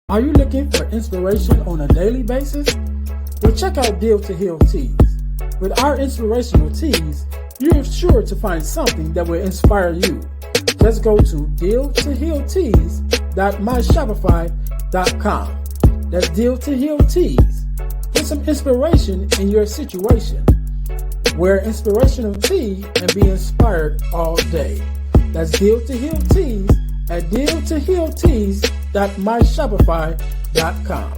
Are you looking for inspiration on a daily basis? Well, check out Deal to Heal Teas. With our inspirational teas, you're sure to find something that will inspire you. Just go to dealtohealteas.myshopify.com. That's Deal to Heal Teas. Get some inspiration in your situation. Wear inspirational tea and be inspired all day. That's Deal to Heal Teas at dealtohealteas.myshopify.com.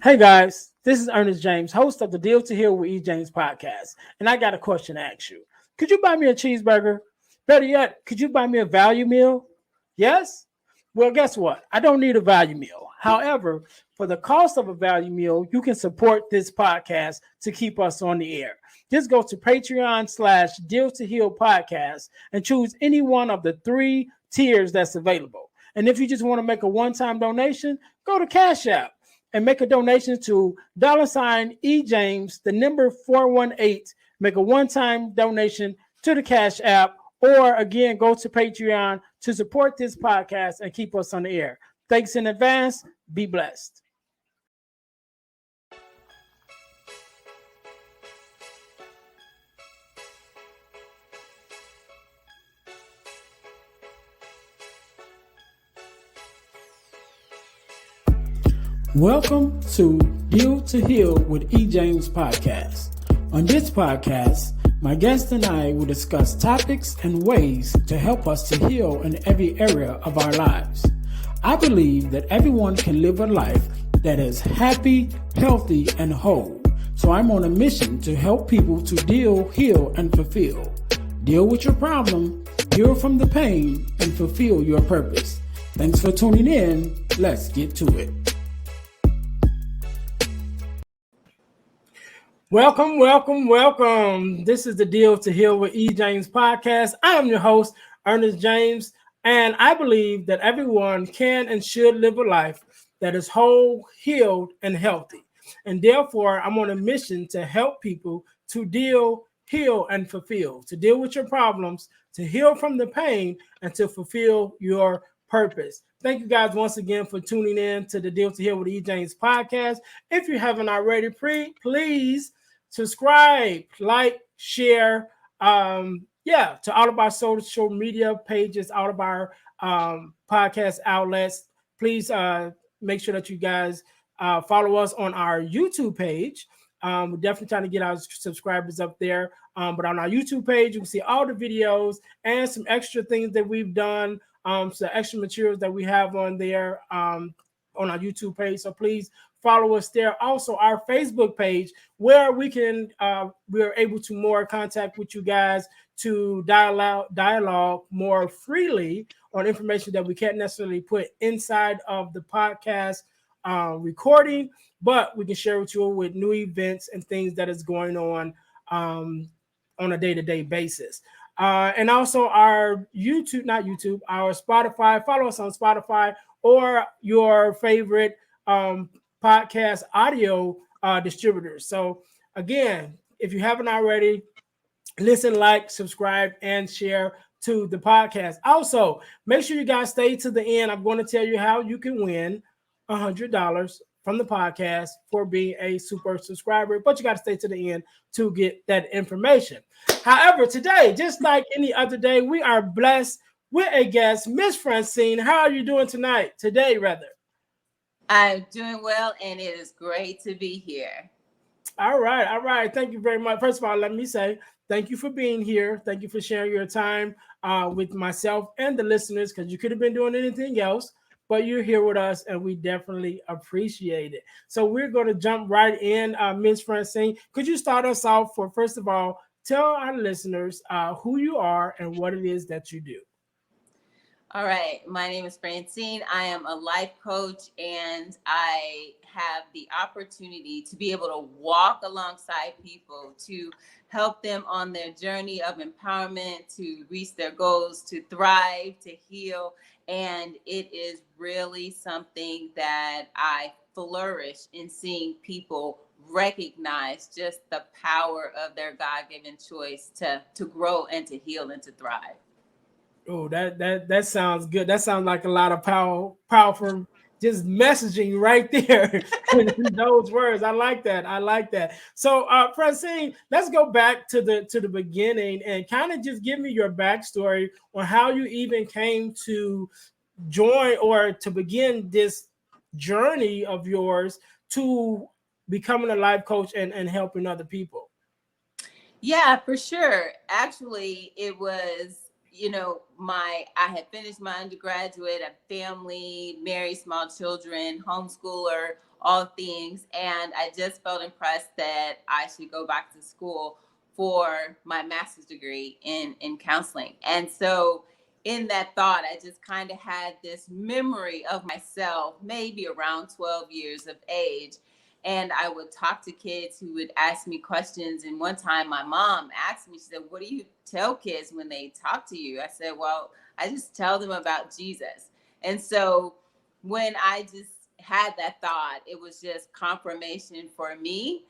Hey guys, this is Earnest James, host of the Deal to Heal with E. James podcast, and I got a question to ask you. Could you buy me a cheeseburger? Better yet, could you buy me a value meal? Yes? Well, guess what? I don't need a value meal. However, for the cost of a value meal, you can support this podcast to keep us on the air. Just go to Patreon/Deal to Heal podcast and choose any one of the 3 tiers that's available. And if you just want to make a one-time donation, go to Cash App and make a donation to $EJames, the number 418. Make a one-time donation to the Cash App, or again, go to Patreon to support this podcast and keep us on the air. Thanks in advance. Be blessed. Welcome to Deal to Heal with E. James podcast. On this podcast, my guest and I will discuss topics and ways to help us to heal in every area of our lives. I believe that everyone can live a life that is happy, healthy, and whole. So I'm on a mission to help people to deal, heal, and fulfill. Deal with your problem, heal from the pain, and fulfill your purpose. Thanks for tuning in. Let's get to it. Welcome. This is the Deal to Heal with E. James podcast. I am your host, Earnest James, and I believe that everyone can and should live a life that is whole, healed, and healthy. And therefore, I'm on a mission to help people to deal, heal, and fulfill, to deal with your problems, to heal from the pain, and to fulfill your purpose. Thank you guys once again for tuning in to the Deal to Heal with E. James podcast. If you haven't already, please subscribe, like, share, to all of our social media pages, all of our podcast outlets. Please make sure that you guys follow us on our YouTube page. We're definitely trying to get our subscribers up there. But on our YouTube page, you can see all the videos and some extra things that we've done, some extra materials that we have on there on our YouTube page. So please follow us there. Also, our Facebook page, where we're able to more contact with you guys to dialogue more freely on information that we can't necessarily put inside of the podcast recording, but we can share with you with new events and things that is going on a day-to-day basis. And also our our Spotify. Follow us on Spotify or your favorite podcast audio distributors. So again, if you haven't already, listen, like, subscribe, and share to the podcast. Also, make sure you guys stay to the end. I'm going to tell you how you can win $100 from the podcast for being a super subscriber, but you got to stay to the end to get that information. However, today, just like any other day, we are blessed with a guest, Miss Francine. How are you doing today, rather? I'm doing well, and it is great to be here. All right. Thank you very much. First of all, let me say thank you for being here. Thank you for sharing your time with myself and the listeners, because you could have been doing anything else, but you're here with us, and we definitely appreciate it. So we're going to jump right in. Ms. Francine, could you start us off for, first of all, tell our listeners who you are and what it is that you do? All right. My name is Francine. I am a life coach, and I have the opportunity to be able to walk alongside people to help them on their journey of empowerment, to reach their goals, to thrive, to heal. And it is really something that I flourish in, seeing people recognize just the power of their God-given choice to grow and to heal and to thrive. Oh, that sounds good. That sounds like a lot of powerful just messaging right there in those words. I like that. I like that. So, Francine, let's go back to the beginning and kind of just give me your backstory on how you even came to join or to begin this journey of yours to becoming a life coach and helping other people. Yeah, for sure. Actually, it was, I had finished my undergraduate, a family, married, small children, homeschooler, all things. And I just felt impressed that I should go back to school for my master's degree in counseling. And so in that thought, I just kind of had this memory of myself, maybe around 12 years of age. And I would talk to kids who would ask me questions. And one time my mom asked me, she said, "What do you tell kids when they talk to you?" I said, "Well, I just tell them about Jesus." And so when I just had that thought, it was just confirmation for me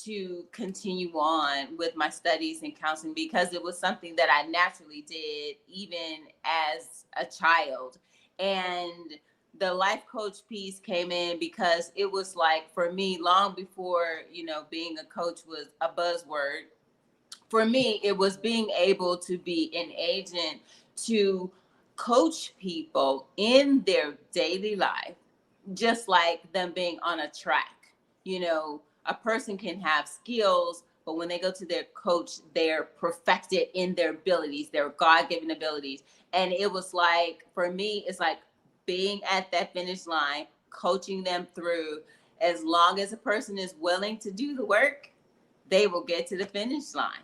to continue on with my studies in counseling, because it was something that I naturally did even as a child. And the life coach piece came in because it was like, for me, long before, being a coach was a buzzword, for me, it was being able to be an agent to coach people in their daily life, just like them being on a track. A person can have skills, but when they go to their coach, they're perfected in their abilities, their God-given abilities. And it was like, for me, it's like being at that finish line, coaching them through. As long as a person is willing to do the work, they will get to the finish line.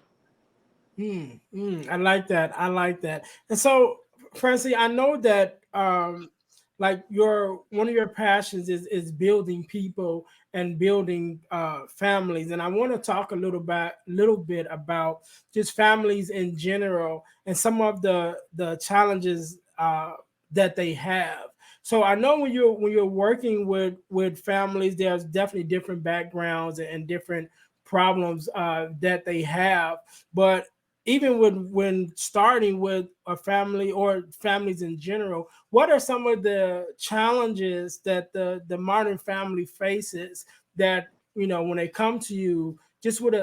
I like that. I like that. And so, Francie, I know that like your one of your passions is building people and building families. And I want to talk a little bit about just families in general and some of the challenges that they have. So I know when you're working with families, there's definitely different backgrounds and different problems that they have, but even when starting with a family or families in general, what are some of the challenges that the modern family faces that, when they come to you, just with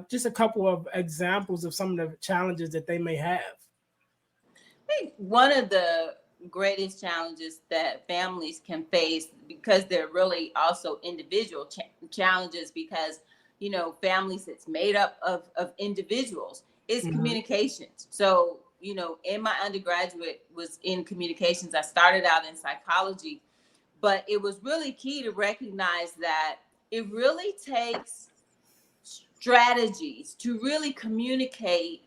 just a couple of examples of some of the challenges that they may have? I think one of the greatest challenges that families can face, because they're really also individual challenges, because families, it's made up of individuals, is communications. So in my undergraduate was in communications. I started out in psychology, but it was really key to recognize that it really takes strategies to really communicate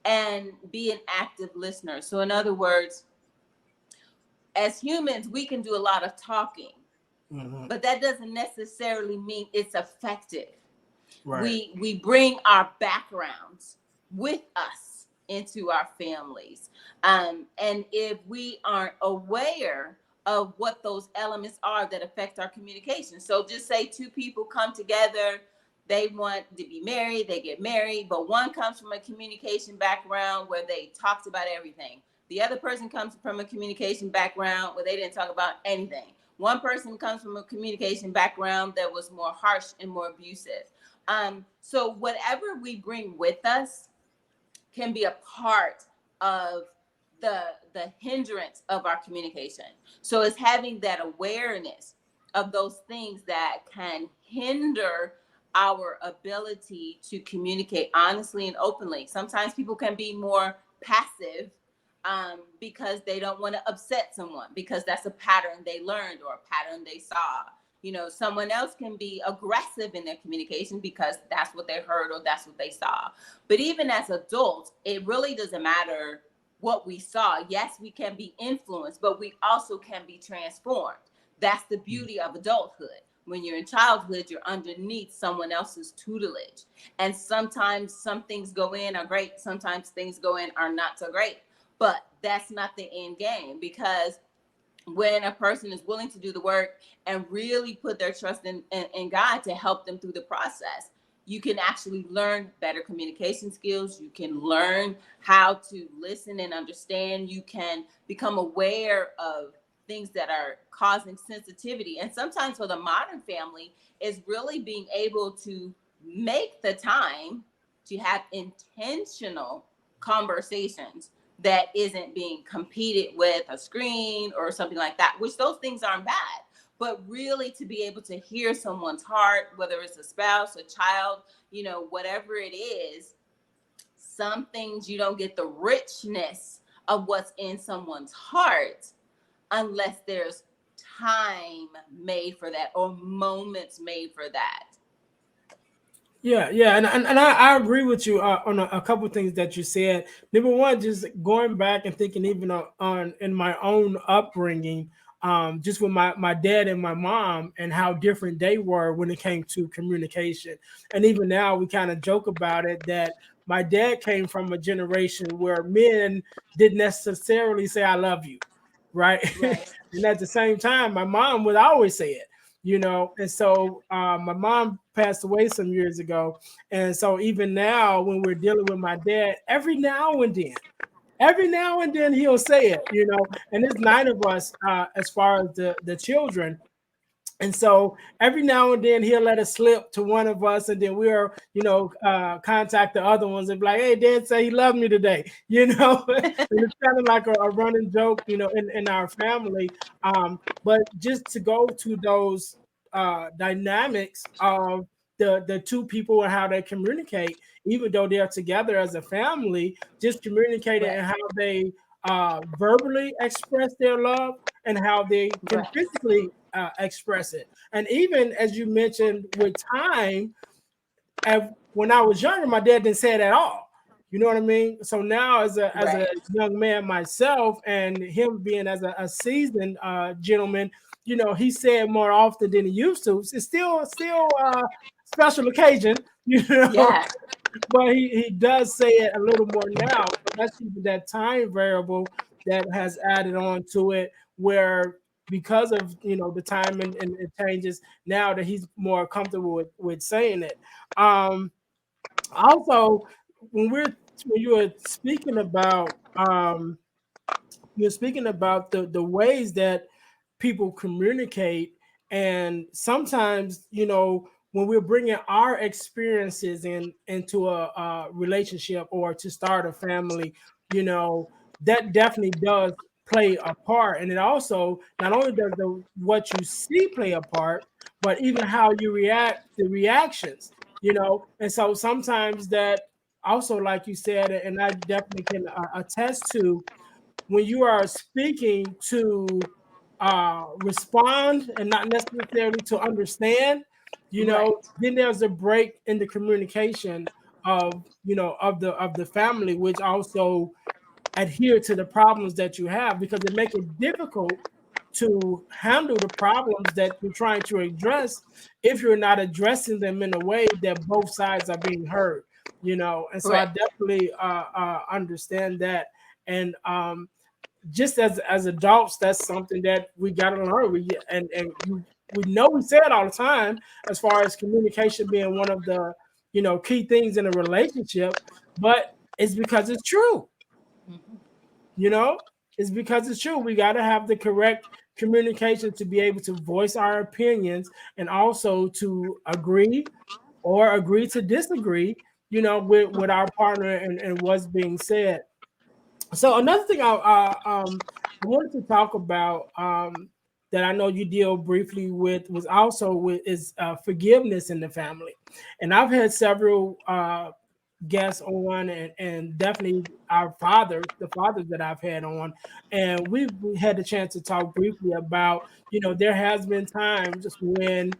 and be an active listener. So in other words, as humans, we can do a lot of talking, but that doesn't necessarily mean it's effective. Right. We bring our backgrounds with us into our families. And if we aren't aware of what those elements are that affect our communication. So just say two people come together, they want to be married, they get married, but one comes from a communication background where they talked about everything. The other person comes from a communication background where they didn't talk about anything. One person comes from a communication background that was more harsh and more abusive. So whatever we bring with us can be a part of the hindrance of our communication. So it's having that awareness of those things that can hinder our ability to communicate honestly and openly. Sometimes people can be more passive because they don't want to upset someone, because that's a pattern they learned or a pattern they saw. Someone else can be aggressive in their communication because that's what they heard or that's what they saw. But even as adults, it really doesn't matter what we saw. Yes, we can be influenced, but we also can be transformed. That's the beauty of adulthood. When you're in childhood, you're underneath someone else's tutelage. And sometimes some things go in are great. Sometimes things go in are not so great. But that's not the end game, because when a person is willing to do the work and really put their trust in God to help them through the process, you can actually learn better communication skills. You can learn how to listen and understand. You can become aware of things that are causing sensitivity. And sometimes for the modern family is really being able to make the time to have intentional conversations that isn't being competed with a screen or something like that, which those things aren't bad, but really to be able to hear someone's heart, whether it's a spouse, a child, whatever it is. Some things you don't get the richness of what's in someone's heart unless there's time made for that or moments made for that. Yeah, and I agree with you on a couple of things that you said. Number one, just going back and thinking even on in my own upbringing, just with my dad and my mom and how different they were when it came to communication. And even now we kind of joke about it that my dad came from a generation where men didn't necessarily say "I love you," right? Right. And at the same time, my mom would always say it. And so my mom passed away some years ago, and so even now when we're dealing with my dad, every now and then he'll say it, and there's 9 of us as far as the children. And so every now and then he'll let it slip to one of us, and then we'll, contact the other ones and be like, "Hey, Dad say he loved me today," And it's kind of like a running joke, in our family. But just to go to those dynamics of the two people and how they communicate, even though they're together as a family, just communicating and Right. how they verbally express their love and how they can Right. physically express it. And even as you mentioned with time, when I was younger, my dad didn't say it at all. You know what I mean? So now as a Right. young man myself, and him being as a seasoned gentleman, he said more often than he used to. It's still special occasion, Yeah. but he does say it a little more now. So that's even that time variable that has added on to it, where because of the time and it changes now that he's more comfortable with saying it. Also, when you were speaking about the ways that people communicate, and sometimes when we're bringing our experiences into a relationship or to start a family, that definitely does play a part. And it also not only does what you see play a part, but even how you react, the reactions, and so sometimes that also, like you said, and I definitely can attest to, when you are speaking to respond and not necessarily to understand, Right. then there's a break in the communication of the family, which also adhere to the problems that you have, because it makes it difficult to handle the problems that you're trying to address if you're not addressing them in a way that both sides are being heard. And so I Right. definitely understand that. And just as adults, that's something that we got to learn. We know we say it all the time, as far as communication being one of the key things in a relationship, but it's because it's true. Mhm. You know, it's because it's true. We got to have the correct communication to be able to voice our opinions, and also to agree or agree to disagree, with our partner and what's being said. So another thing I wanted to talk about, that I know you deal briefly with, was also with is forgiveness in the family. And I've had several guests on, and definitely the fathers that I've had on, and we've had the chance to talk briefly about, there has been times when,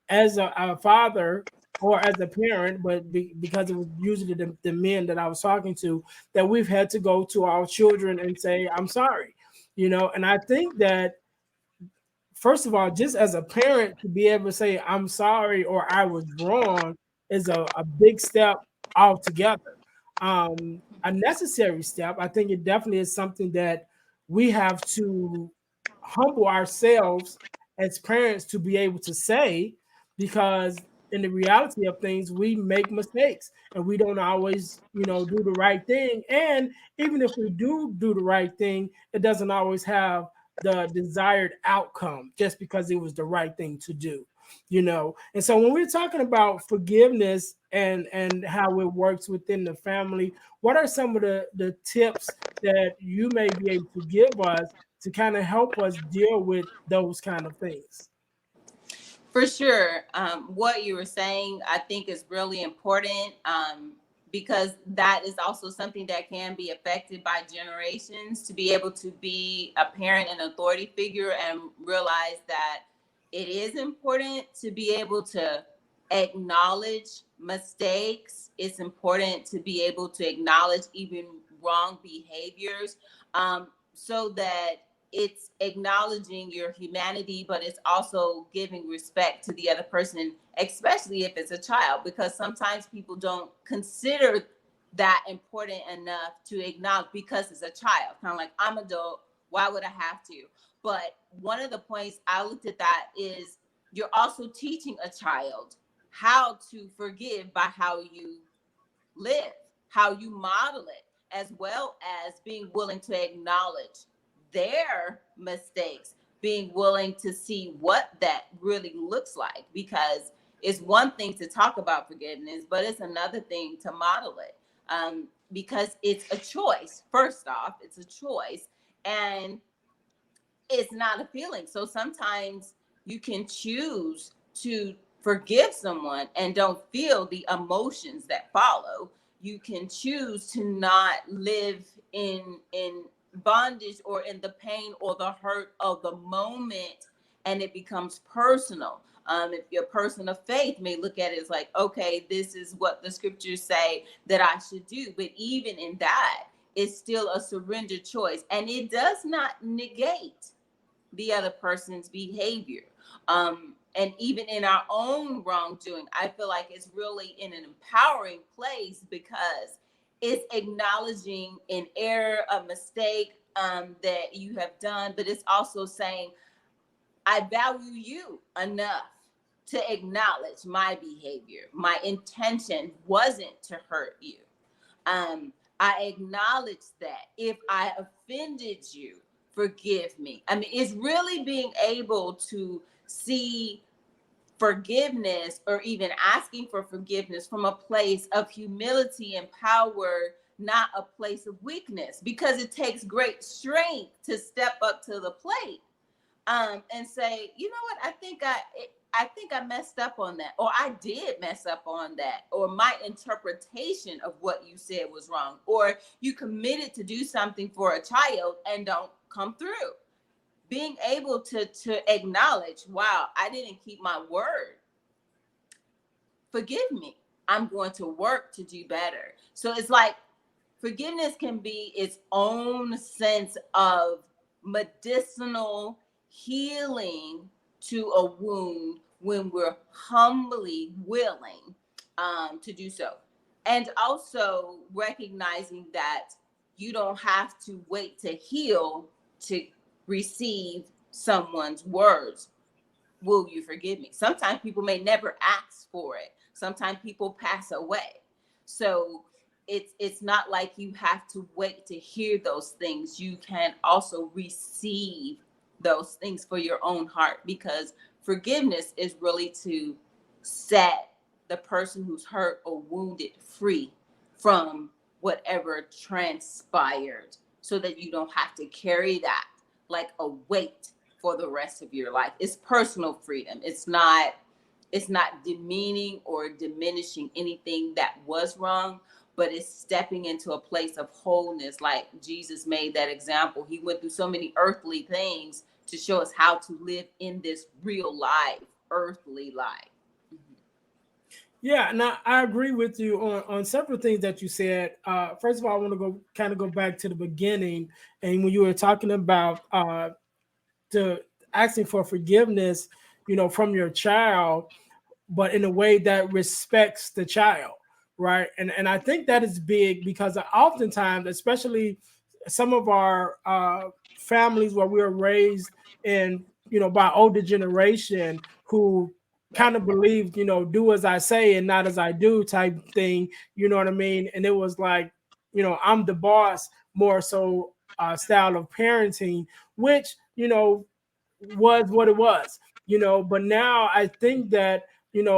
as a father or as a parent, but because it was usually the men that I was talking to, that we've had to go to our children and say, "I'm sorry," And I think that, first of all, just as a parent, to be able to say, "I'm sorry," or "I was wrong," is a big step altogether. A necessary step. I think it definitely is something that we have to humble ourselves as parents to be able to say, because in the reality of things, we make mistakes and we don't always, do the right thing. And even if we do the right thing, it doesn't always have the desired outcome just because it was the right thing to do. And so when we're talking about forgiveness and how it works within the family, what are some of the tips that you may be able to give us to kind of help us deal with those kind of things? For sure. What you were saying, I think, is really important, because that is also something that can be affected by generations. To be able to be a parent and authority figure and realize that it is important to be able to acknowledge mistakes. It's important to be able to acknowledge even wrong behaviors, so that it's acknowledging your humanity, but it's also giving respect to the other person, especially if it's a child, because sometimes people don't consider that important enough to acknowledge because it's a child. Kind of like, I'm adult, why would I have to? But one of the points I looked at that is you're also teaching a child how to forgive by how you live, how you model it, as well as being willing to acknowledge their mistakes, being willing to see what that really looks like, because it's one thing to talk about forgiveness, but it's another thing to model it, because it's a choice. First off, it's a choice, and it's not a feeling. So sometimes you can choose to forgive someone and don't feel the emotions that follow. You can choose to not live in bondage or in the pain or the hurt of the moment, and it becomes personal. If you're a person of faith, may look at it as like, okay, this is what the scriptures say that I should do. But even in that, it's still a surrender choice, and it does not negate the other person's behavior. And even in our own wrongdoing, I feel like it's really in an empowering place, because it's acknowledging an error, a mistake, that you have done, but it's also saying, I value you enough to acknowledge my behavior. My intention wasn't to hurt you. I acknowledge that. If I offended you, forgive me. I mean, it's really being able to see forgiveness, or even asking for forgiveness, from a place of humility and power, not a place of weakness, because it takes great strength to step up to the plate, and say, you know what, I think I messed up on that, or I did mess up on that, or my interpretation of what you said was wrong, or you committed to do something for a child and don't come through. Being able to acknowledge, wow, I didn't keep my word. Forgive me. I'm going to work to do better. So it's like forgiveness can be its own sense of medicinal healing to a wound when we're humbly willing, to do so. And also recognizing that you don't have to wait to heal to receive someone's words. Will you forgive me? Sometimes people may never ask for it. Sometimes people pass away. So it's not like you have to wait to hear those things. You can also receive those things for your own heart, because forgiveness is really to set the person who's hurt or wounded free from whatever transpired, so that you don't have to carry that like a weight for the rest of your life. It's personal freedom. It's not demeaning or diminishing anything that was wrong, but it's stepping into a place of wholeness. Like Jesus made that example. He went through so many earthly things to show us how to live in this real life, earthly life. Yeah, now I agree with you on several things that you said. First of all, I want to go back to the beginning, and when you were talking about the asking for forgiveness, from your child, but in a way that respects the child, right? And I think that is big, because oftentimes, especially some of our families where we are raised by older generation who kind of believed, do as I say and not as I do type thing, you know what I mean? And it was like, I'm the boss more so style of parenting, which, was what it was, but now I think that,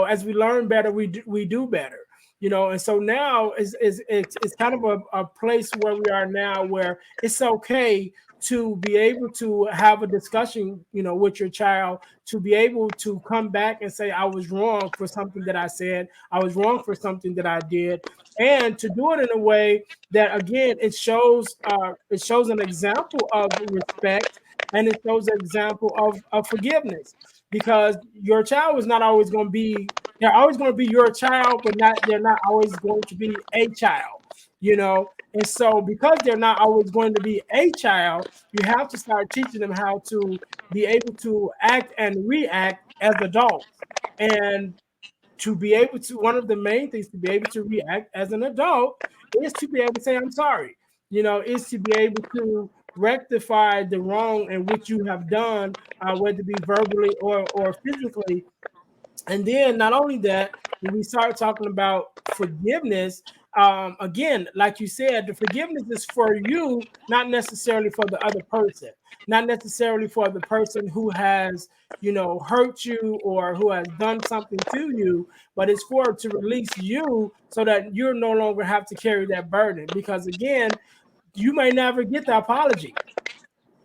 as we learn better, we do better, and so now it's kind of a place where we are now where it's okay to be able to have a discussion, with your child, to be able to come back and say, I was wrong for something that I said, I was wrong for something that I did, and to do it in a way that, again, it shows an example of respect, and it shows an example of forgiveness, because your child is not always going to be, they're always going to be your child, but they're not always going to be a child, and so because they're not always going to be a child, you have to start teaching them how to be able to act and react as adults. And to be able to, one of the main things to be able to react as an adult is to be able to say, I'm sorry, is to be able to rectify the wrong in which you have done, whether it be verbally or physically. And then not only that, when we start talking about forgiveness, again, like you said, the forgiveness is for you, not necessarily for the other person, not necessarily for the person who has, hurt you or who has done something to you, but it's for to release you so that you no longer have to carry that burden. Because again, you may never get the apology.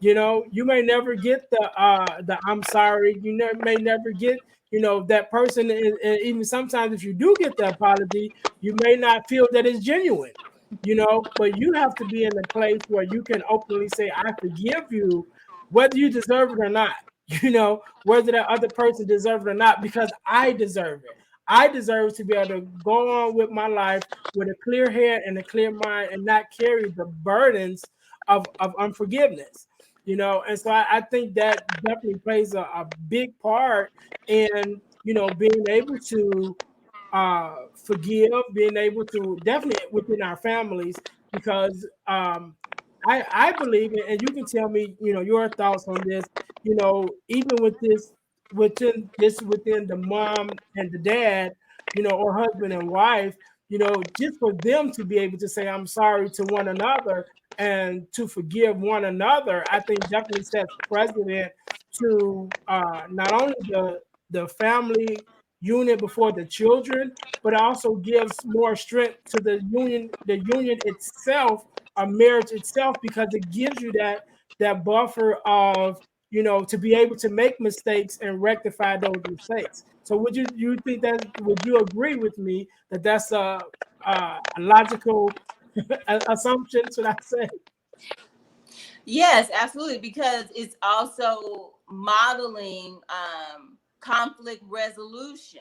You may never get the I'm sorry. May never get, that person. And even sometimes if you do get the apology, you may not feel that it's genuine, but you have to be in a place where you can openly say, I forgive you, whether you deserve it or not, whether that other person deserves it or not, because I deserve it. I deserve to be able to go on with my life with a clear head and a clear mind and not carry the burdens of unforgiveness. And so I think that definitely plays a big part in, being able to forgive, being able to definitely within our families, because I believe, and you can tell me, your thoughts on this, even with this, within the mom and the dad, or husband and wife, just for them to be able to say, I'm sorry to one another and to forgive one another, I think definitely sets precedent to not only the family unit before the children, but also gives more strength to the union itself, a marriage itself, because it gives you that buffer of, to be able to make mistakes and rectify those mistakes. So would you agree with me that that's a logical assumption, should I say? Yes, absolutely, because it's also modeling conflict resolution.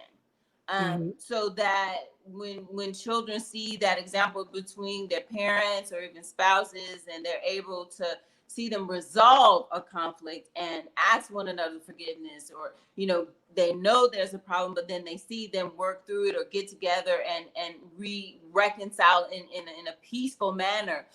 So that when children see that example between their parents or even spouses, and they're able to see them resolve a conflict and ask one another forgiveness, or they know there's a problem, but then they see them work through it or get together and reconcile in a peaceful manner.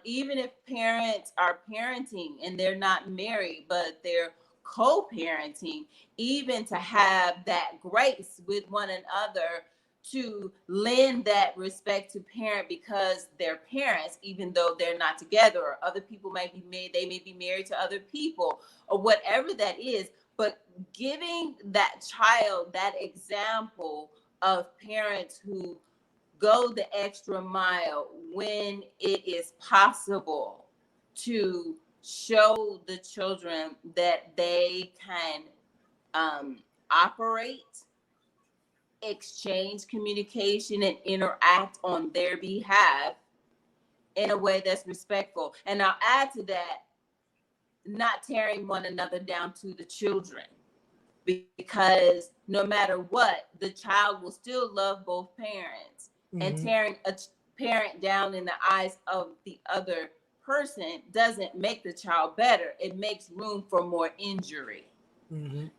Even if parents are parenting and they're not married, but they're co-parenting, even to have that grace with one another, to lend that respect to parent because they're parents, even though they're not together, or other people may be married to other people, or whatever that is. But giving that child that example of parents who go the extra mile when it is possible, to show the children that they can operate, exchange communication, and interact on their behalf in a way that's respectful. And I'll add to that, not tearing one another down to the children, because no matter what, the child will still love both parents. And tearing a parent down in the eyes of the other person doesn't make the child better. It makes room for more injury.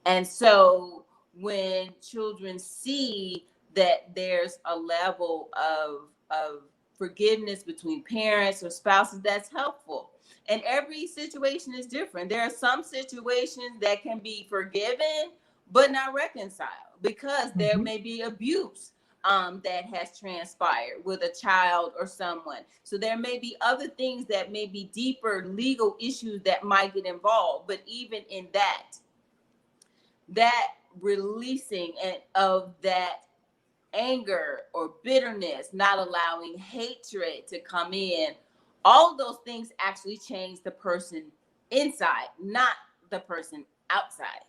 And so when children see that there's a level of forgiveness between parents or spouses, that's helpful. And every situation is different. There are some situations that can be forgiven, but not reconciled because there may be abuse that has transpired with a child or someone. So there may be other things that may be deeper legal issues that might get involved. But even in that releasing of that anger or bitterness, not allowing hatred to come in, all of those things actually change the person inside, not the person outside.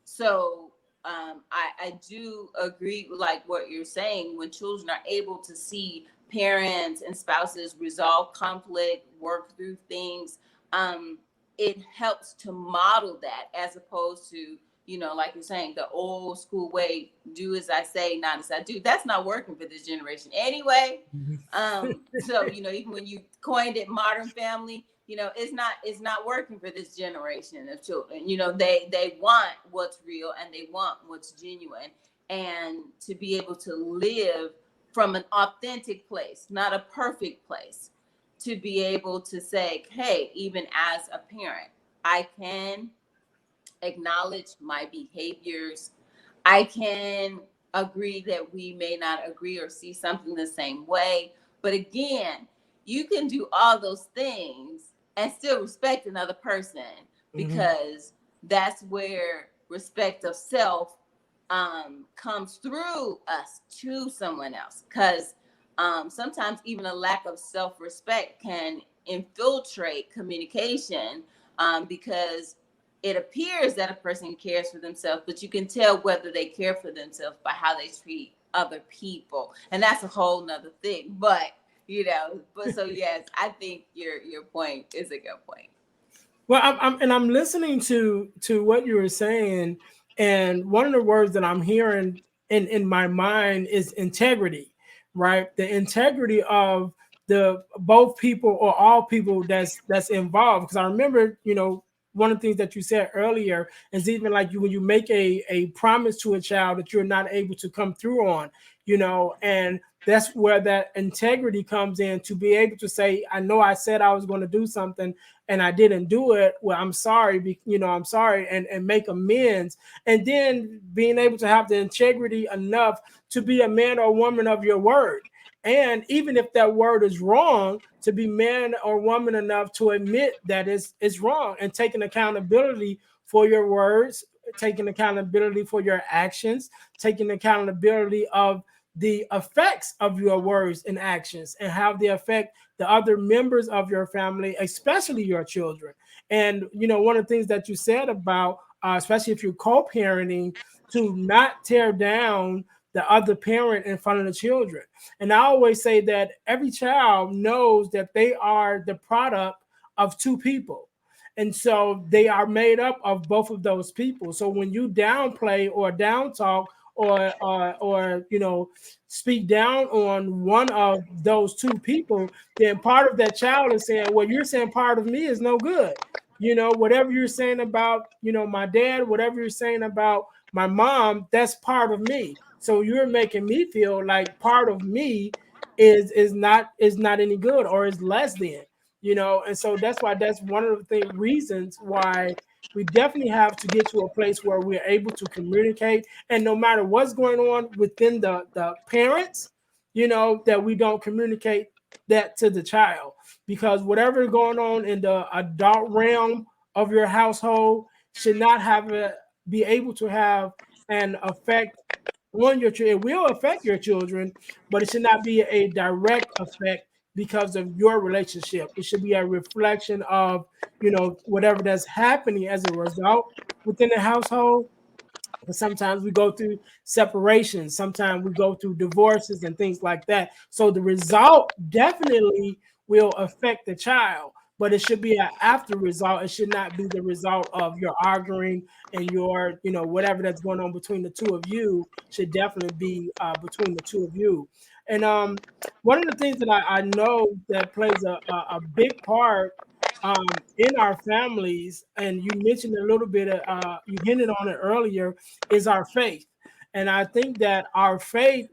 So I do agree with like what you're saying. When children are able to see parents and spouses resolve conflict, work through things, it helps to model that, as opposed to, you know, like you're saying, the old school way, do as I say, not as I do. That's not working for this generation anyway. So, you know, even when you coined it modern family, you know, it's not working for this generation of children. You know, they want what's real and they want what's genuine, and to be able to live from an authentic place, not a perfect place, to be able to say, hey, even as a parent, I can acknowledge my behaviors. I can agree that we may not agree or see something the same way. But again, you can do all those things and still respect another person, because that's where respect of self comes through us to someone else. Because sometimes even a lack of self-respect can infiltrate communication, because it appears that a person cares for themselves, but you can tell whether they care for themselves by how they treat other people. And that's a whole nother thing. But, you know, but so yes, I think your point is a good point. Well, I'm listening to what you were saying, and one of the words that I'm hearing in my mind is integrity, right? The integrity of the both people or all people that's involved. Because I remember, you know, one of the things that you said earlier is even like when you make a promise to a child that you're not able to come through on, you know, and that's where that integrity comes in, to be able to say, I know I said I was going to do something and I didn't do it. Well, I'm sorry, you know, I'm sorry, and make amends. And then being able to have the integrity enough to be a man or woman of your word. And even if that word is wrong, to be man or woman enough to admit that it's wrong, and taking accountability for your words, taking accountability for your actions, taking accountability of the effects of your words and actions, and how they affect the other members of your family, especially your children. And, you know, one of the things that you said about, especially if you're co-parenting, to not tear down the other parent in front of the children. And I always say that every child knows that they are the product of two people. And so they are made up of both of those people. So when you downplay or down talk or you know, speak down on one of those two people, then part of that child is saying, well, you're saying part of me is no good. You know, whatever you're saying about, you know, my dad, whatever you're saying about my mom, that's part of me. So you're making me feel like part of me is not any good, or is less than, you know. And so that's why, that's one of the reasons why we definitely have to get to a place where we're able to communicate, and no matter what's going on within the parents, you know, that we don't communicate that to the child, because whatever is going on in the adult realm of your household should not be able to have an effect on your children. It will affect your children, but it should not be a direct effect because of your relationship. It should be a reflection of, you know, whatever that's happening as a result within the household. But sometimes we go through separations, sometimes we go through divorces and things like that. So the result definitely will affect the child, but it should be an after result. It should not be the result of your arguing and your, you know, whatever that's going on between the two of you should definitely be between the two of you. And one of the things that I know that plays a big part in our families, and you mentioned a little bit, you hinted on it earlier, is our faith. And I think that our faith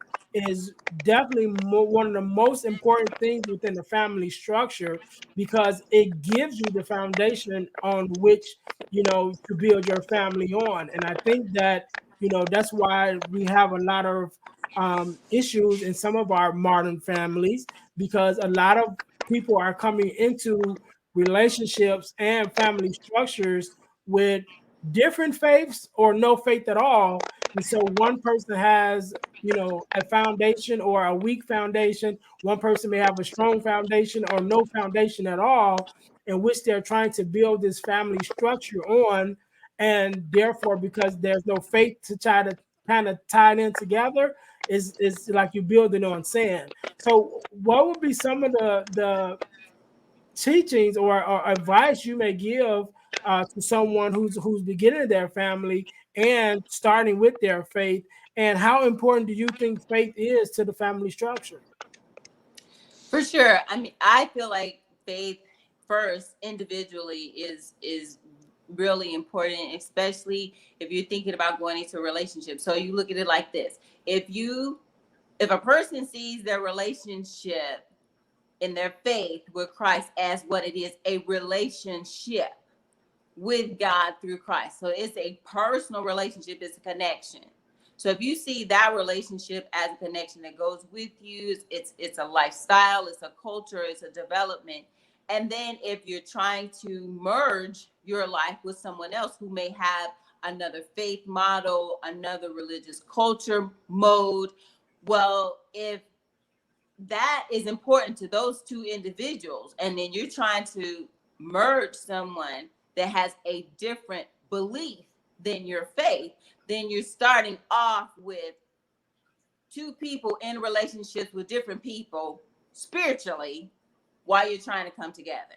is definitely one of the most important things within the family structure, because it gives you the foundation on which, to build your family on. And I think that, that's why we have a lot of issues in some of our modern families, because a lot of people are coming into relationships and family structures with different faiths or no faith at all. And so one person has, a foundation or a weak foundation. One person may have a strong foundation or no foundation at all, in which they're trying to build this family structure on. And therefore, because there's no faith to try to kind of tie it in together, is like you're building on sand. So what would be some of the teachings or advice you may give to someone who's beginning their family and starting with their faith, and how important do you think faith is to the family structure? For sure. I mean, I feel like faith first individually is really important, especially if you're thinking about going into a relationship. So you look at it like this. If a person sees their relationship in their faith with Christ as what it is, a relationship with God through Christ. So it's a personal relationship, it's a connection. So if you see that relationship as a connection that goes with you, it's a lifestyle, it's a culture, it's a development. And then if you're trying to merge your life with someone else who may have another faith model, another religious culture mode, well, if that is important to those two individuals, and then you're trying to merge someone that has a different belief than your faith, then you're starting off with two people in relationships with different people spiritually while you're trying to come together.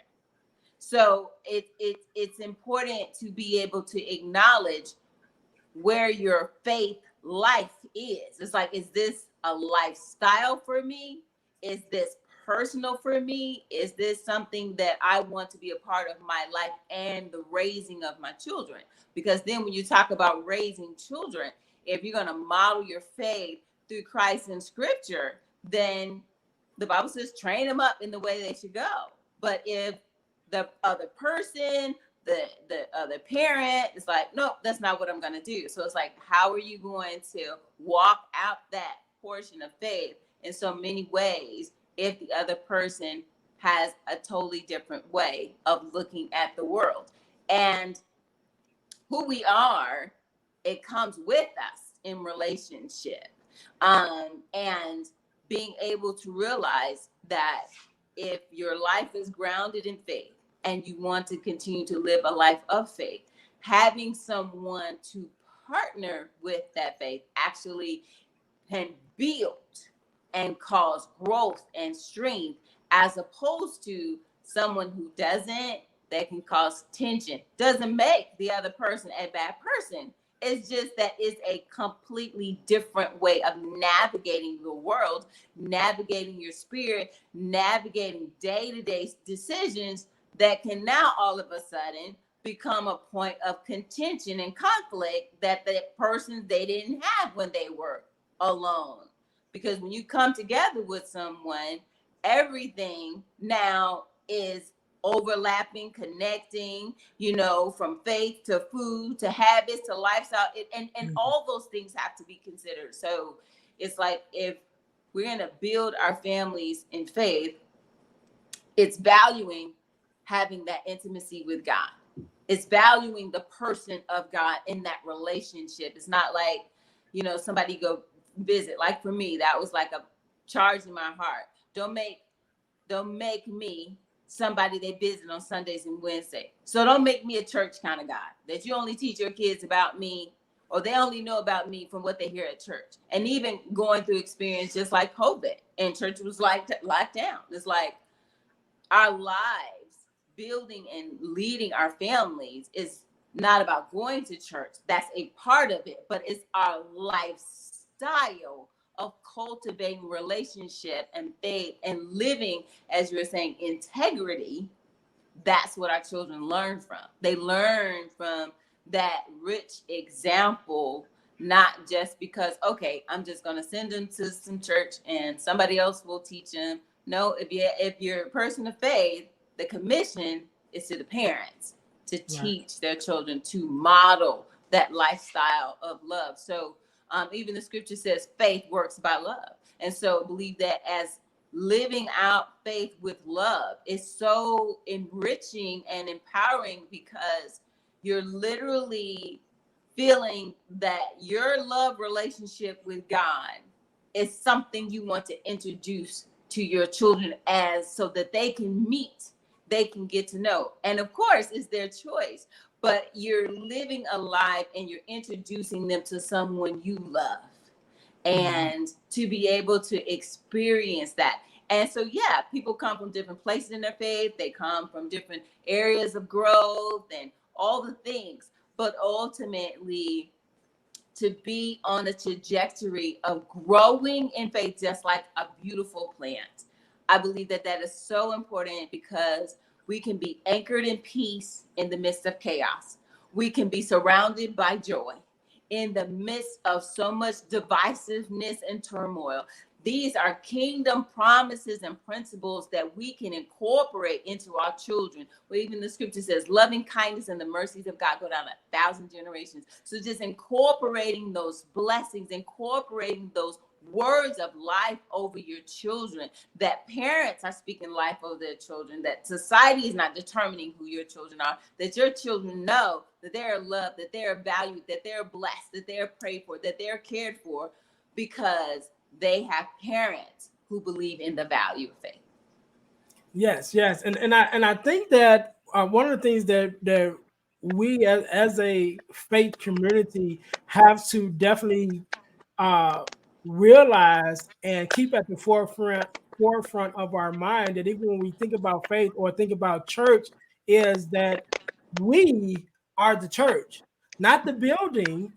So it's important to be able to acknowledge where your faith life is. It's like, is this a lifestyle for me? Is this personal for me? Is this something that I want to be a part of my life and the raising of my children? Because then when you talk about raising children, if you're going to model your faith through Christ and scripture, then the Bible says train them up in the way they should go. But if the other person, the other parent is like, nope, that's not what I'm going to do. So it's like, how are you going to walk out that portion of faith in so many ways if the other person has a totally different way of looking at the world? And who we are, it comes with us in relationship. And being able to realize that if your life is grounded in faith and you want to continue to live a life of faith, having someone to partner with that faith actually can build and cause growth and strength, as opposed to someone who doesn't, that can cause tension. Doesn't make the other person a bad person. It's just that it's a completely different way of navigating the world, navigating your spirit, navigating day-to-day decisions that can now all of a sudden become a point of contention and conflict that the person they didn't have when they were alone. Because when you come together with someone, everything now is overlapping, connecting, from faith to food to habits to lifestyle, and all those things have to be considered. So it's like, if we're going to build our families in faith, it's valuing having that intimacy with God. It's valuing the person of God in that relationship. It's not like, somebody go visit. Like for me, that was like a charge in my heart. Don't make me somebody they visit on Sundays and Wednesdays. So don't make me a church kind of guy that you only teach your kids about me, or they only know about me from what they hear at church. And even going through experience just like COVID, and church was like locked down. It's like our lives, building and leading our families, is not about going to church. That's a part of it, but it's our lifestyle of cultivating relationship and faith and living, as you were saying, integrity. That's what our children learn from. They learn from that rich example not just because, okay, I'm just going to send them to some church and somebody else will teach them. No, if you're a person of faith, the commission is to the parents to teach their children, to model that lifestyle of love. So even the scripture says faith works by love. And so believe that as living out faith with love is so enriching and empowering, because you're literally feeling that your love relationship with God is something you want to introduce to your children, as so that they can meet, they can get to know. And of course, it's their choice, but you're living a life and you're introducing them to someone you love, and to be able to experience that. And so, yeah, people come from different places in their faith. They come from different areas of growth and all the things. But ultimately, to be on a trajectory of growing in faith, just like a beautiful plant. I believe that that is so important, because we can be anchored in peace in the midst of chaos. We can be surrounded by joy in the midst of so much divisiveness and turmoil. These are kingdom promises and principles that we can incorporate into our children. Where even the scripture says, loving kindness and the mercies of God go down 1,000 generations. So just incorporating those blessings, incorporating those words of life over your children, that parents are speaking life over their children, that society is not determining who your children are, that your children know that they're loved, that they're valued, that they're blessed, that they're prayed for, that they're cared for, because they have parents who believe in the value of faith. Yes, and I think that one of the things that we as a faith community have to definitely realize and keep at the forefront of our mind, that even when we think about faith or think about church, is that we are the church, not the building,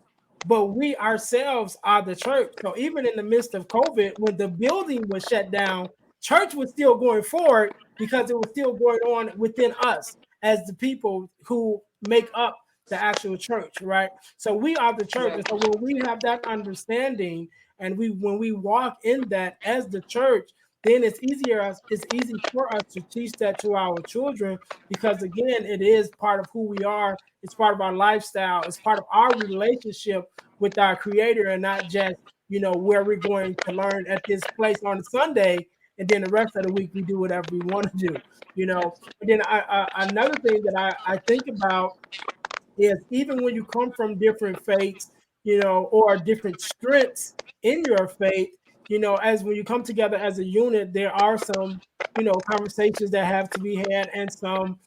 but we ourselves are the church. So even in the midst of COVID, when the building was shut down, church was still going forward, because it was still going on within us as the people who make up the actual church, right? So we are the church. And so when we have that understanding, and when we walk in that as the church, then it's easy for us to teach that to our children, because again, it is part of who we are. It's part of our lifestyle. It's part of our relationship with our Creator, and not just, where we're going to learn at this place on Sunday, and then the rest of the week we do whatever we want to do. And then another thing that I think about is, even when you come from different faiths, or different strengths in your faith, as when you come together as a unit, there are some, conversations that have to be had, and some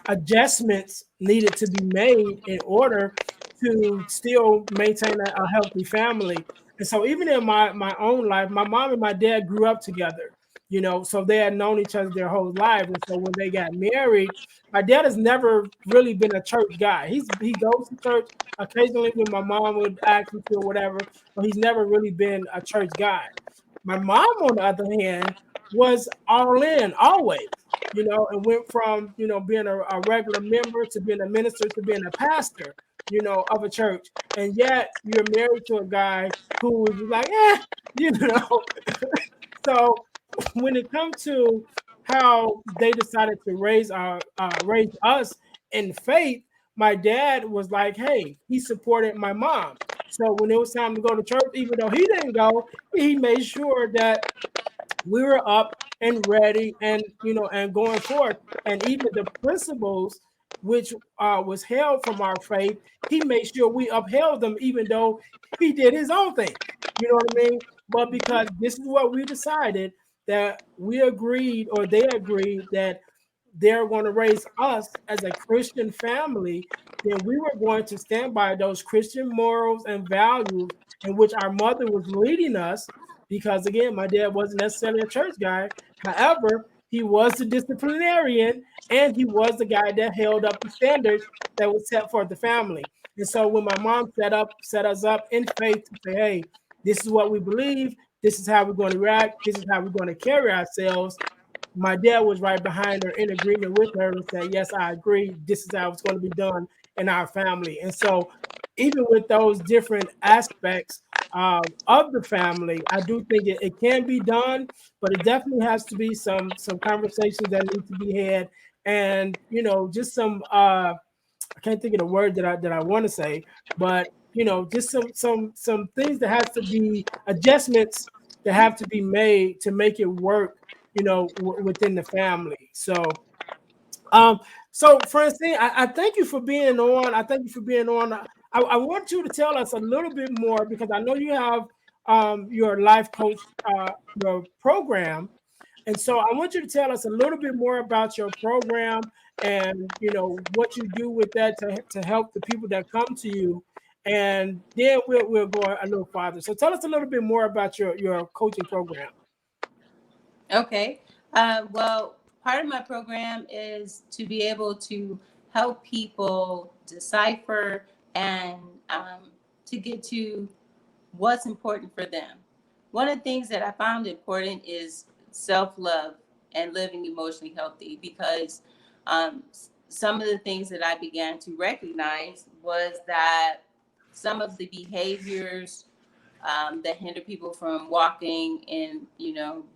adjustments needed to be made in order to still maintain a healthy family. And so even in my own life, my mom and my dad grew up together, so they had known each other their whole life. And so when they got married, my dad has never really been a church guy. He goes to church occasionally when my mom would ask him to or whatever, but he's never really been a church guy. My mom, on the other hand, was all in always, and went from, being a regular member to being a minister to being a pastor, of a church. And yet you're married to a guy who was like, So when it comes to how they decided to raise us in faith, my dad was like, hey, he supported my mom. So when it was time to go to church, even though he didn't go, he made sure that we were up and ready, and and going forth. And even the principles which was held from our faith, he made sure we upheld them, even though he did his own thing. You know what I mean? But because this is what we decided, that we agreed, or they agreed, that they're going to raise us as a Christian family, then we were going to stand by those Christian morals and values in which our mother was leading us. Because again, my dad wasn't necessarily a church guy. However, he was the disciplinarian, and he was the guy that held up the standards that was set for the family. And so when my mom set us up in faith to say, hey, this is what we believe, this is how we're going to react, this is how we're going to carry ourselves, my dad was right behind her, in agreement with her, and said, yes, I agree, this is how it's going to be done in our family. And so even with those different aspects of the family, I do think it can be done, but it definitely has to be some conversations that need to be had, and just some I can't think of the word that I want to say, but just some things that has to be adjustments that have to be made to make it work, within the family. Um, so Francine, I thank you for being on. I thank you for being on. I want you to tell us a little bit more because I know you have your life coach your program, and so I want you to tell us a little bit more about your program and what you do with that to help the people that come to you, and then we'll go a little farther. So tell us a little bit more about your coaching program. Okay. Well, part of my program is to be able to help people decipher and to get to what's important for them. One of the things that I found important is self-love and living emotionally healthy, because some of the things that I began to recognize was that some of the behaviors that hinder people from walking and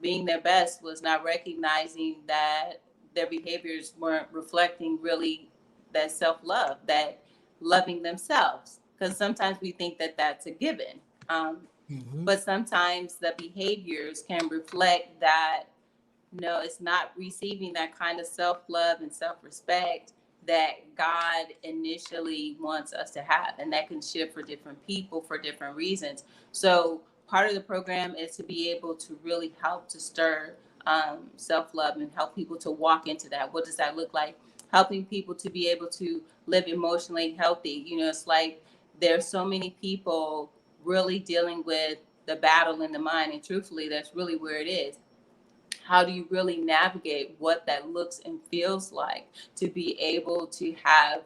being their best was not recognizing that their behaviors weren't reflecting really that self-love, that loving themselves, because sometimes we think that that's a given, but sometimes the behaviors can reflect that no, it's not receiving that kind of self-love and self-respect that God initially wants us to have. And that can shift for different people for different reasons. So part of the program is to be able to really help to stir self-love and help people to walk into that. What does that look like? Helping people to be able to live emotionally healthy. It's like there's so many people really dealing with the battle in the mind. And truthfully, that's really where it is. How do you really navigate what that looks and feels like to be able to have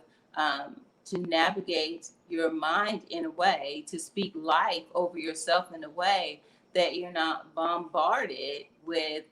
to navigate your mind in a way, to speak life over yourself in a way that you're not bombarded with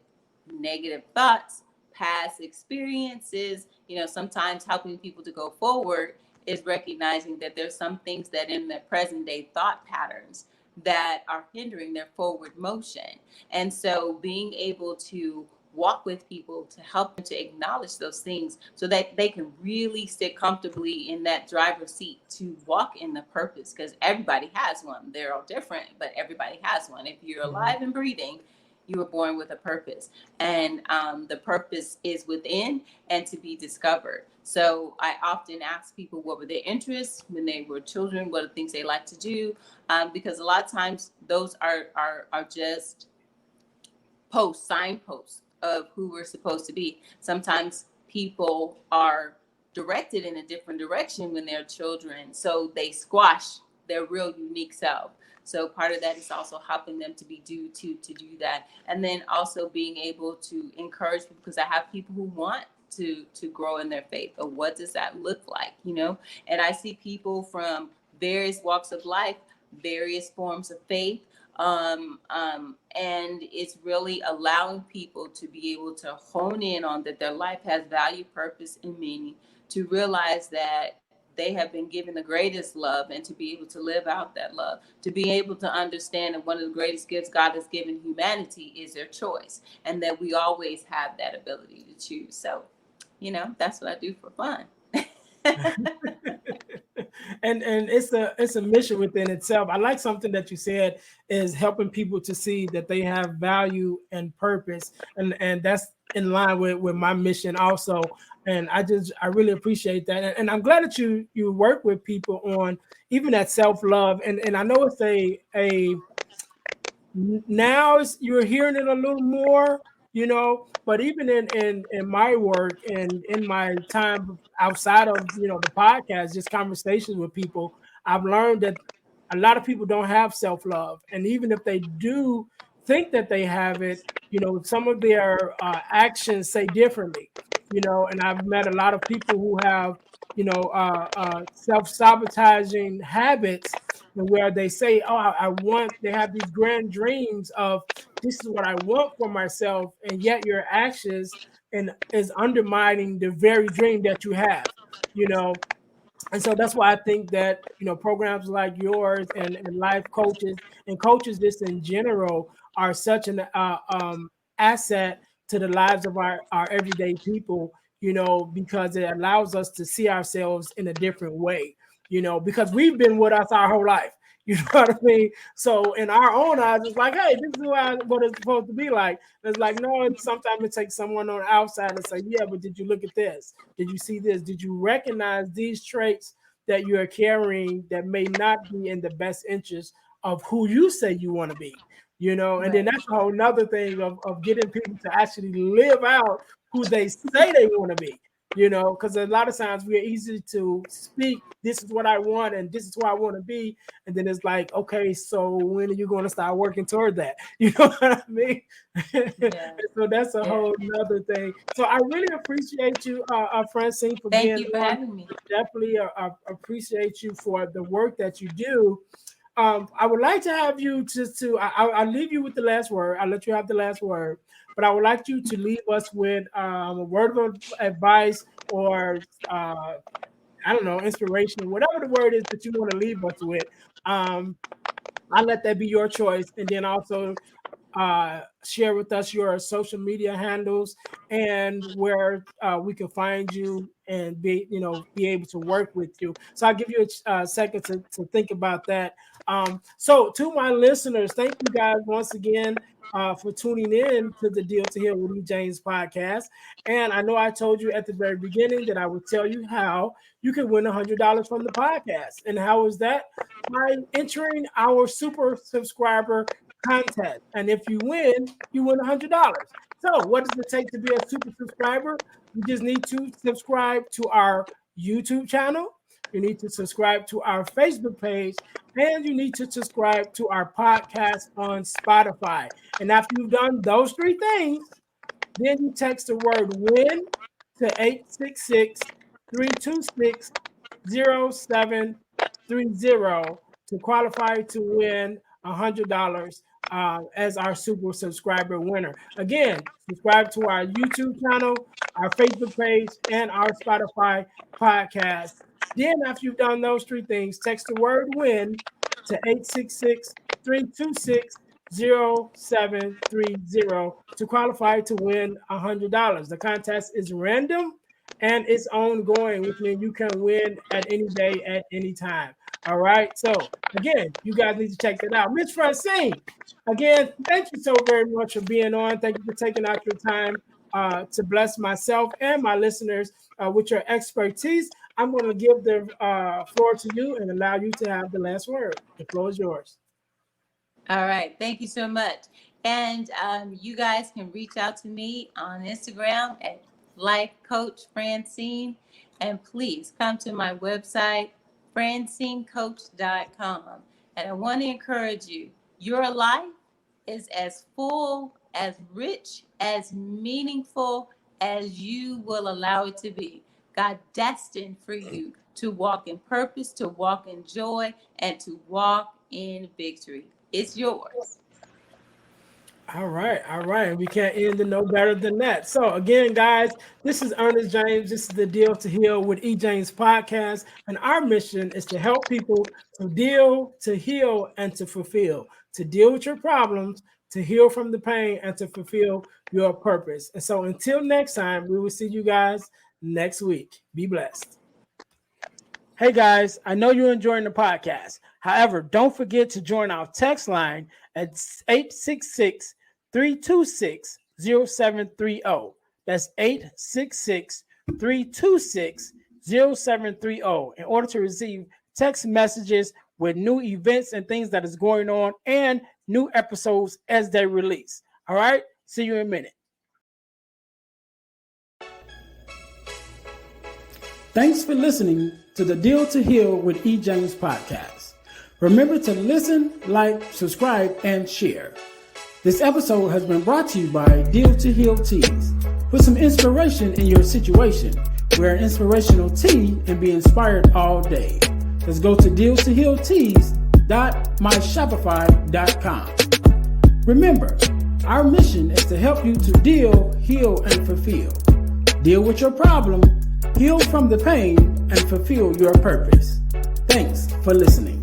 negative thoughts, past experiences. Sometimes helping people to go forward is recognizing that there's some things that in their present day thought patterns that are hindering their forward motion. And so being able to walk with people to help them to acknowledge those things so that they can really sit comfortably in that driver's seat to walk in the purpose, because everybody has one. They're all different, but everybody has one. If you're alive and breathing, you were born with a purpose, and the purpose is within and to be discovered. So I often ask people what were their interests when they were children, what are things they like to do, because a lot of times those are just signposts of who we're supposed to be. Sometimes people are directed in a different direction when they're children, so they squash their real unique self. So part of that is also helping them to be to do that, and then also being able to encourage people, because I have people who want to grow in their faith. Or what does that look like, And I see people from various walks of life, various forms of faith, and it's really allowing people to be able to hone in on that their life has value, purpose, and meaning, to realize that they have been given the greatest love, and to be able to live out that love, to be able to understand that one of the greatest gifts God has given humanity is their choice, and that we always have that ability to choose. So, that's what I do for fun. and it's a mission within itself. I like something that you said is helping people to see that they have value and purpose, and that's in line with my mission also. And I really appreciate that, and I'm glad that you work with people on even that self-love, and I know it's a now you're hearing it a little more, but even in my work and in my time outside of the podcast, just conversations with people, I've learned that a lot of people don't have self-love, and even if they do think that they have it, some of their actions say differently, and I've met a lot of people who have self-sabotaging habits, and where they say, oh, they have these grand dreams of this is what I want for myself, and yet your actions and is undermining the very dream that you have, you know. And so that's why I think that, programs like yours and life coaches and coaches just in general are such an asset to the lives of our everyday people, because it allows us to see ourselves in a different way, because we've been with us our whole life. You know what I mean? So in our own eyes, it's like, hey, this is what it's supposed to be like. And it's like, no, sometimes it takes someone on the outside and say, yeah, but did you look at this? Did you see this? Did you recognize these traits that you are carrying that may not be in the best interest of who you say you want to be? And then that's a whole nother thing of getting people to actually live out who they say they want to be. Because a lot of times we're easy to speak, this is what I want and this is who I want to be. And then it's like, okay, so when are you going to start working toward that? You know what I mean? Yeah. So that's a whole nother thing. So I really appreciate you, Francine, for being Thank you for having me. Definitely appreciate you for the work that you do. I would like to have you I'll leave you with the last word. I'll let you have the last word. But I would like you to leave us with a word of advice or, I don't know, inspiration, whatever the word is that you want to leave us with. I'll let that be your choice. And then also share with us your social media handles and where we can find you and be able to work with you. So I'll give you a second to think about that. So to my listeners, thank you guys once again for tuning in to the Deal to Heal with E. James podcast. And I know I told you at the very beginning that I would tell you how you can win $100 from the podcast. And how is that? By entering our super subscriber contest. And if you win $100. So what does it take to be a super subscriber? You just need to subscribe to our YouTube channel. You need to subscribe to our Facebook page, and you need to subscribe to our podcast on Spotify. And after you've done those three things, then you text the word WIN to 866-326-0730 to qualify to win $100 as our super subscriber winner. Again, subscribe to our YouTube channel, our Facebook page, and our Spotify podcast. Then after you've done those three things, text the word WIN to 866-326-0730 to qualify to win $100. The contest is random and it's ongoing, which means you can win at any day, at any time. All right. So again, you guys need to check that out. Miss Francine, again, thank you so very much for being on. Thank you for taking out your time to bless myself and my listeners with your expertise. I'm going to give the floor to you and allow you to have the last word. The floor is yours. All right. Thank you so much. And you guys can reach out to me on Instagram at lifecoachfrancine. And please come to my website, francinecoach.com. And I want to encourage you, your life is as full, as rich, as meaningful as you will allow it to be. God destined for you to walk in purpose, to walk in joy, and to walk in victory. It's yours. All right. We can't end it no better than that. So again, guys, this is Earnest James. This is the Deal to Heal with E. James podcast. And our mission is to help people to deal, to heal, and to fulfill. To deal with your problems, to heal from the pain, and to fulfill your purpose. And so until next time, we will see you guys next week. Be blessed. Hey guys, I know you're enjoying the podcast. However, don't forget to join our text line at 866-326-0730. That's 866-326-0730 in order to receive text messages with new events and things that is going on and new episodes as they release. All right, see you in a minute. Thanks for listening to the Deal to Heal with E. James podcast. Remember to listen, like, subscribe, and share. This episode has been brought to you by Deal to Heal Teas. Put some inspiration in your situation. Wear an inspirational tea and be inspired all day. Let's go to dealtohealteas.myshopify.com. Remember, our mission is to help you to deal, heal, and fulfill. Deal with your problem, heal from the pain, and fulfill your purpose. Thanks for listening.